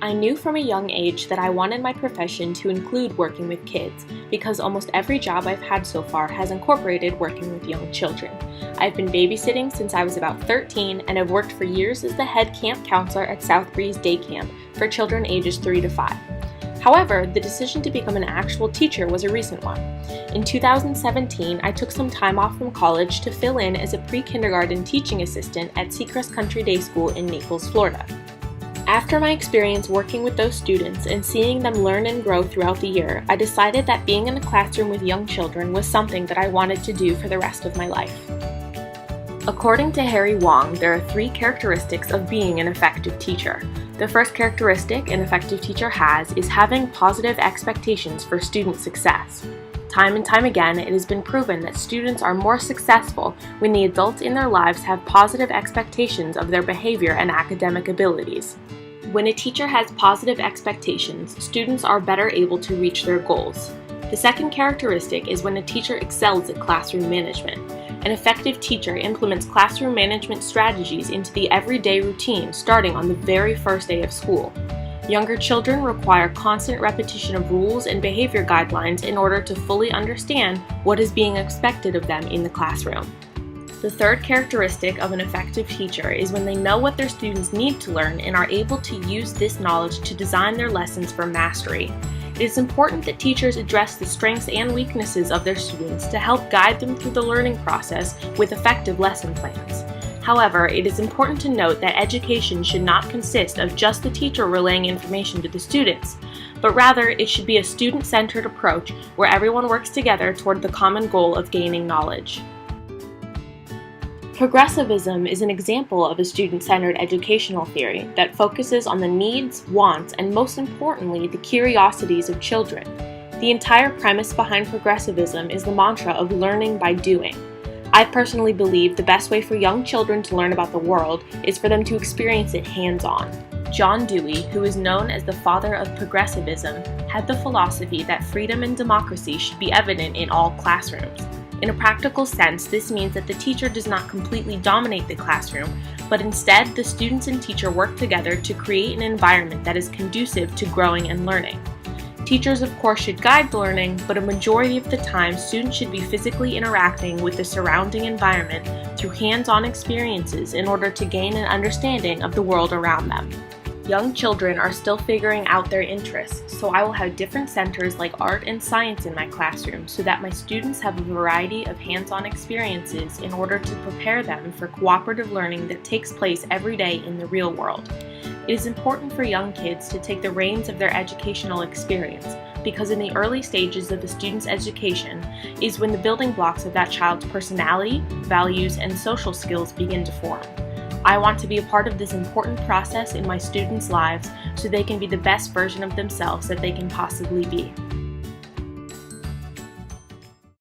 I knew from a young age that I wanted my profession to include working with kids because almost every job I've had so far has incorporated working with young children. I've been babysitting since I was about 13 and have worked for years as the head camp counselor at South Breeze Day Camp for children ages 3 to 5. However, the decision to become an actual teacher was a recent one. In 2017, I took some time off from college to fill in as a pre-kindergarten teaching assistant at Seacrest Country Day School in Naples, Florida. After my experience working with those students and seeing them learn and grow throughout the year, I decided that being in a classroom with young children was something that I wanted to do for the rest of my life. According to Harry Wong, there are 3 characteristics of being an effective teacher. The first characteristic an effective teacher has is having positive expectations for student success. Time and time again, it has been proven that students are more successful when the adults in their lives have positive expectations of their behavior and academic abilities. When a teacher has positive expectations, students are better able to reach their goals. The second characteristic is when a teacher excels at classroom management. An effective teacher implements classroom management strategies into the everyday routine starting on the very first day of school. Younger children require constant repetition of rules and behavior guidelines in order to fully understand what is being expected of them in the classroom. The third characteristic of an effective teacher is when they know what their students need to learn and are able to use this knowledge to design their lessons for mastery. It is important that teachers address the strengths and weaknesses of their students to help guide them through the learning process with effective lesson plans. However, it is important to note that education should not consist of just the teacher relaying information to the students, but rather it should be a student-centered approach where everyone works together toward the common goal of gaining knowledge. Progressivism is an example of a student-centered educational theory that focuses on the needs, wants, and most importantly, the curiosities of children. The entire premise behind progressivism is the mantra of learning by doing. I personally believe the best way for young children to learn about the world is for them to experience it hands-on. John Dewey, who is known as the father of progressivism, had the philosophy that freedom and democracy should be evident in all classrooms. In a practical sense, this means that the teacher does not completely dominate the classroom, but instead the students and teacher work together to create an environment that is conducive to growing and learning. Teachers, of course, should guide the learning, but a majority of the time, students should be physically interacting with the surrounding environment through hands-on experiences in order to gain an understanding of the world around them. Young children are still figuring out their interests, so I will have different centers like art and science in my classroom so that my students have a variety of hands-on experiences in order to prepare them for cooperative learning that takes place every day in the real world. It is important for young kids to take the reins of their educational experience because in the early stages of a student's education is when the building blocks of that child's personality, values, and social skills begin to form. I want to be a part of this important process in my students' lives so they can be the best version of themselves that they can possibly be.